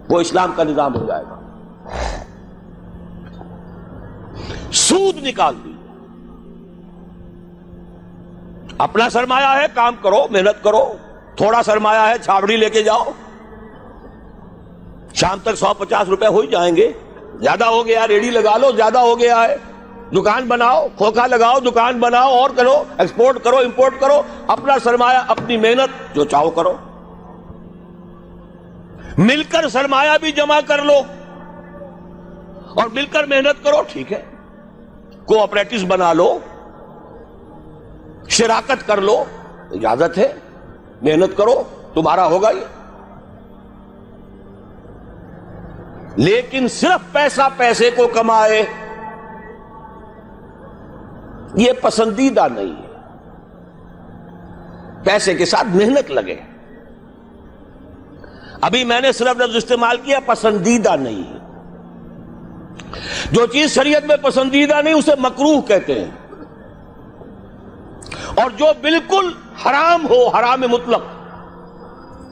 وہ اسلام کا نظام ہو جائے گا۔ سود نکال دیجیے۔ اپنا سرمایہ ہے، کام کرو، محنت کرو، تھوڑا سرمایہ ہے، چھاوڑی لے کے جاؤ، شام تک 150 روپے ہو ہی جائیں گے، زیادہ ہو گیا ریڑھی لگا لو، زیادہ ہو گیا ہے دکان بناؤ، کھوکھا لگاؤ، دکان بناؤ، اور کرو، ایکسپورٹ کرو، امپورٹ کرو، اپنا سرمایہ، اپنی محنت جو چاہو کرو، مل کر سرمایہ بھی جمع کر لو اور مل کر محنت کرو، ٹھیک ہے، کوآپریٹوز بنا لو، شراکت کر لو، اجازت ہے، محنت کرو، تمہارا ہوگا یہ۔ لیکن صرف پیسہ پیسے کو کمائے یہ پسندیدہ نہیں ہے۔ پیسے کے ساتھ محنت لگے۔ ابھی میں نے صرف لفظ استعمال کیا پسندیدہ نہیں ہے۔ جو چیز شریعت میں پسندیدہ نہیں اسے مکروہ کہتے ہیں، اور جو بالکل حرام ہو، حرام مطلق،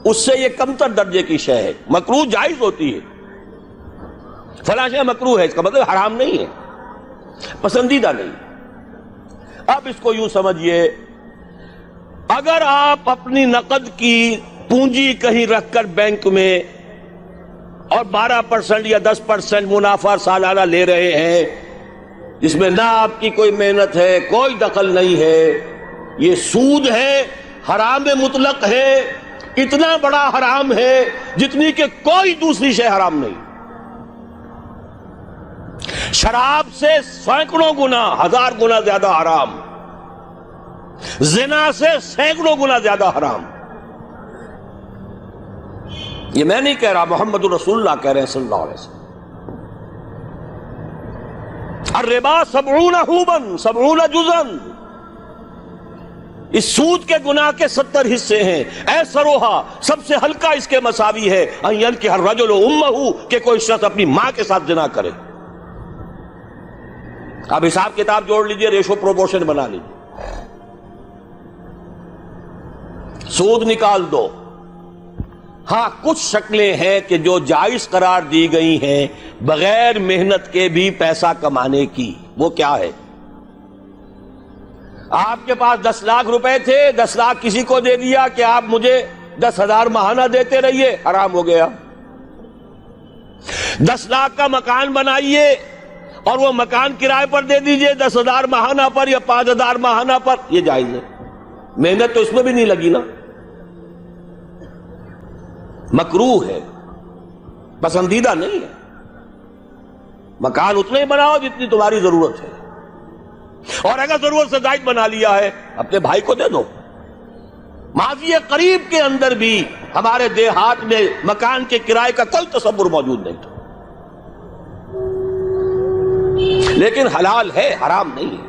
اس سے یہ کمتر درجے کی شے ہے۔ مکروہ جائز ہوتی ہے، فلاں شے مکروہ ہے، اس کا مطلب حرام نہیں ہے، پسندیدہ نہیں۔ اب اس کو یوں سمجھیے، اگر آپ اپنی نقد کی پونجی کہیں رکھ کر بینک میں اور 12% یا 10% منافع سالانہ لے رہے ہیں، جس میں نہ آپ کی کوئی محنت ہے، کوئی دخل نہیں ہے، یہ سود ہے، حرام مطلق ہے، اتنا بڑا حرام ہے جتنی کہ کوئی دوسری شے حرام نہیں۔ شراب سے سینکڑوں گنا، 1000 گنا زیادہ حرام، زنا سے سینکڑوں گنا زیادہ حرام۔ یہ میں نہیں کہہ رہا، محمد رسول اللہ کہہ رہے ہیں صلی اللہ علیہ وسلم۔ الربا 70 حوبا 70 جزءا، اس سود کے گناہ کے 70 حصے ہیں۔ ایسروہا، سب سے ہلکا اس کے مساوی ہے، ان ینکح الرجل امہ، کہ کوئی شخص اپنی ماں کے ساتھ زنا کرے۔ اب حساب کتاب جوڑ لیجئے، ریشو پروپورشن بنا لیجئے، سود نکال دو۔ ہاں کچھ شکلیں ہیں کہ جو جائز قرار دی گئی ہیں بغیر محنت کے بھی پیسہ کمانے کی، وہ کیا ہے؟ آپ کے پاس 10 لاکھ روپے تھے، 10 لاکھ کسی کو دے دیا کہ آپ مجھے 10,000 ماہانہ دیتے رہیے، حرام ہو گیا۔ 10 لاکھ کا مکان بنائیے اور وہ مکان کرائے پر دے دیجئے 10,000 ماہانہ پر یا 5,000 ماہانہ پر، یہ جائز ہے، محنت تو اس میں بھی نہیں لگی نا، مکروہ ہے، پسندیدہ نہیں ہے۔ مکان اتنا ہی بناؤ جتنی تمہاری ضرورت ہے، اور اگر ضرورت سے زائد بنا لیا ہے اپنے بھائی کو دے دو۔ ماضی قریب کے اندر بھی ہمارے دیہات میں مکان کے کرائے کا کوئی تصور موجود نہیں تھا، لیکن حلال ہے، حرام نہیں ہے۔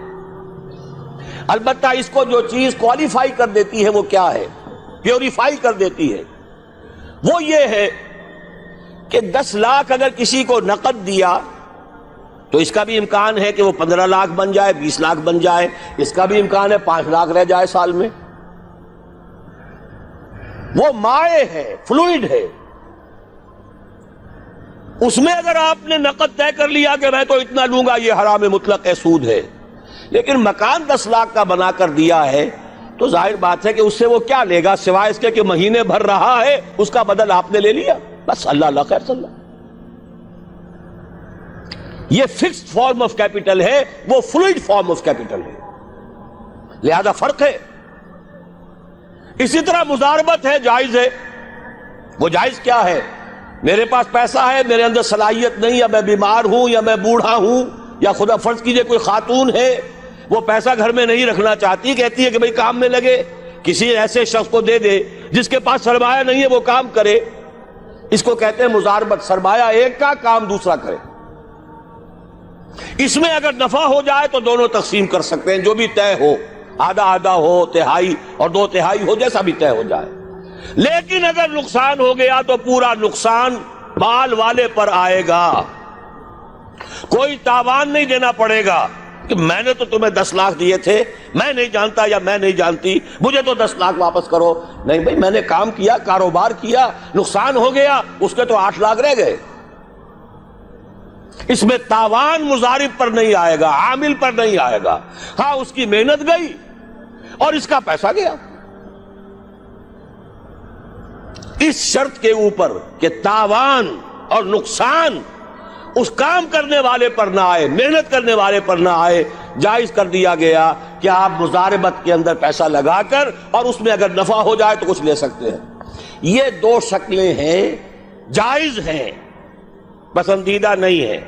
البتہ اس کو جو چیز کوالیفائی کر دیتی ہے وہ کیا ہے، پیوریفائی کر دیتی ہے، وہ یہ ہے کہ 10 لاکھ اگر کسی کو نقد دیا تو اس کا بھی امکان ہے کہ وہ 15 لاکھ بن جائے، 20 لاکھ بن جائے، اس کا بھی امکان ہے 5 لاکھ رہ جائے سال میں۔ وہ مائع ہے، فلوئڈ ہے، اس میں اگر آپ نے نقد طے کر لیا کہ میں تو اتنا لوں گا، یہ حرام مطلق ہے، سود ہے۔ لیکن مکان 10 لاکھ کا بنا کر دیا ہے تو ظاہر بات ہے کہ اس سے وہ کیا لے گا سوائے اس کے کہ مہینے بھر رہا ہے، اس کا بدل آپ نے لے لیا، بس اللہ اللہ خیر صلی اللہ۔ یہ فکسڈ فارم آف کیپٹل ہے، وہ فلوئڈ فارم آف کیپٹل ہے، لہذا فرق ہے۔ اسی طرح مضاربت ہے، جائز ہے۔ وہ جائز کیا ہے؟ میرے پاس پیسہ ہے، میرے اندر صلاحیت نہیں، یا میں بیمار ہوں، یا میں بوڑھا ہوں، یا خدا فرض کیجئے کوئی خاتون ہے وہ پیسہ گھر میں نہیں رکھنا چاہتی، کہتی ہے کہ بھئی کام میں لگے، کسی ایسے شخص کو دے دے جس کے پاس سرمایہ نہیں ہے، وہ کام کرے، اس کو کہتے ہیں مضاربت، سرمایہ ایک کا، کام دوسرا کرے۔ اس میں اگر نفع ہو جائے تو دونوں تقسیم کر سکتے ہیں، جو بھی طے ہو، آدھا آدھا ہو، تہائی اور 2 تہائی ہو، جیسا بھی طے ہو جائے۔ لیکن اگر نقصان ہو گیا تو پورا نقصان مال والے پر آئے گا، کوئی تاوان نہیں دینا پڑے گا، کہ میں نے تو تمہیں 10 لاکھ دیے تھے، میں نہیں جانتا یا میں نہیں جانتی، مجھے تو 10 لاکھ واپس کرو. نہیں بھائی، میں نے کام کیا، کاروبار کیا، نقصان ہو گیا، اس کے تو 8 لاکھ رہ گئے. اس میں تاوان مضارب پر نہیں آئے گا، عامل پر نہیں آئے گا. ہاں اس کی محنت گئی اور اس کا پیسہ گیا. اس شرط کے اوپر کہ تاوان اور نقصان اس کام کرنے والے پر نہ آئے، محنت کرنے والے پر نہ آئے، جائز کر دیا گیا کہ آپ مضاربت کے اندر پیسہ لگا کر اور اس میں اگر نفع ہو جائے تو کچھ لے سکتے ہیں. یہ 2 شکلیں ہیں، جائز ہیں، پسندیدہ نہیں ہیں.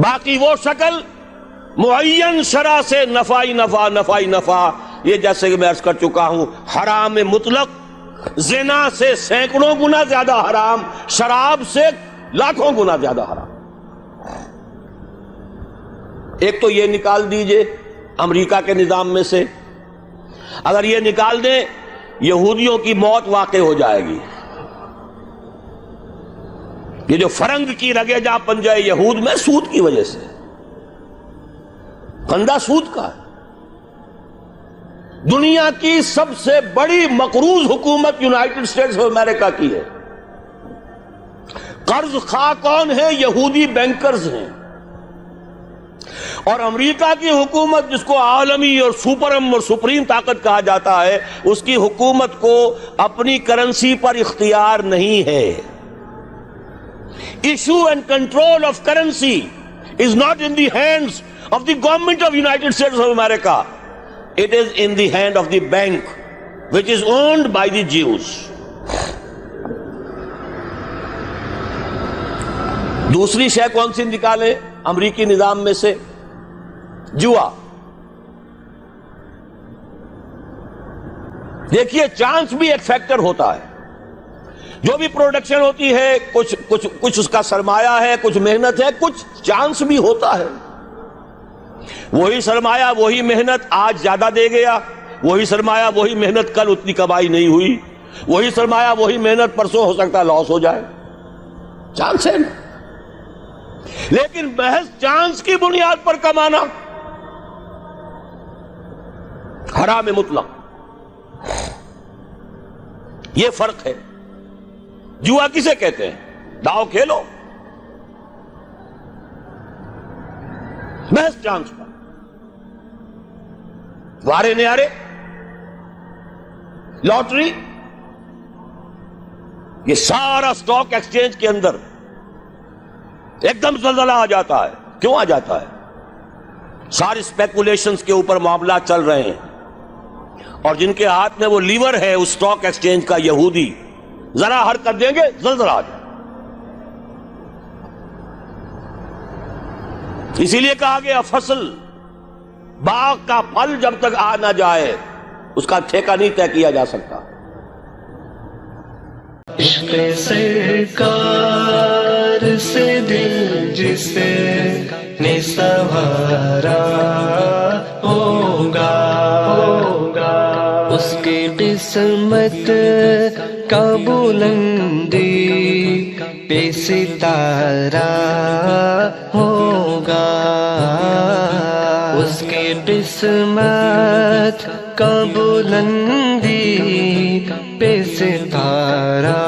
باقی وہ شکل معین شرع سے نفعی نفع، یہ جیسے کہ میں عرض کر چکا ہوں، حرام مطلق، زنا سے سینکڑوں گنا زیادہ حرام، شراب سے لاکھوں گنا زیادہ حرام. ایک تو یہ نکال دیجئے امریکہ کے نظام میں سے، اگر یہ نکال دیں یہودیوں کی موت واقع ہو جائے گی. یہ جو فرنگ کی رگے جا پنجے یہود میں سود کی وجہ سے، پندہ سود کا ہے. دنیا کی سب سے بڑی مقروض حکومت یونائٹڈ اسٹیٹس آف امریکہ کی ہے. قرض خواہ کون ہے؟ یہودی بینکرز ہیں. اور امریکہ کی حکومت، جس کو عالمی اور سپرم اور سپریم طاقت کہا جاتا ہے، اس کی حکومت کو اپنی کرنسی پر اختیار نہیں ہے. Issue and control of currency is not in the hands of the government of United States of America. It is in the hand of the bank, which is owned by the Jews. دوسری شے کون سی نکالے امریکی نظام میں سے؟ جوا. دیکھیے چانس بھی ایک فیکٹر ہوتا ہے. جو بھی پروڈکشن ہوتی ہے، کچھ اس کا سرمایہ ہے، کچھ محنت ہے، کچھ چانس بھی ہوتا ہے. وہی سرمایہ وہی محنت آج زیادہ دے گیا، وہی سرمایہ وہی محنت کل اتنی کمائی نہیں ہوئی، وہی سرمایہ وہی محنت پرسوں ہو سکتا ہے لاس ہو جائے. چانس ہے نا. لیکن محض چانس کی بنیاد پر کمانا حرام مطلق. یہ فرق ہے. جوا کسے کہتے ہیں؟ داؤ کھیلو محض چانس پر، وارے نیارے، لاٹری. یہ سارا سٹاک ایکسچینج کے اندر ایک دم زلزلہ آ جاتا ہے. کیوں آ جاتا ہے؟ ساری اسپیکولیشنز کے اوپر معاملات چل رہے ہیں، اور جن کے ہاتھ میں وہ لیور ہے اس سٹاک ایکسچینج کا، یہودی، ذرا حرکت دیں گے زلزلہ آ جائے. اسی لیے کہا گیا فصل، باغ کا پھل جب تک آ نہ جائے اس کا ٹھیکہ نہیں طے کیا جا سکتا. عشق سرکار سے دل جس نے سنوارا ہوگا، اس کی قسمت کا بلندی پہ ستارہ ہوگا، اس کی قسمت کا بلندی پہ ستارہ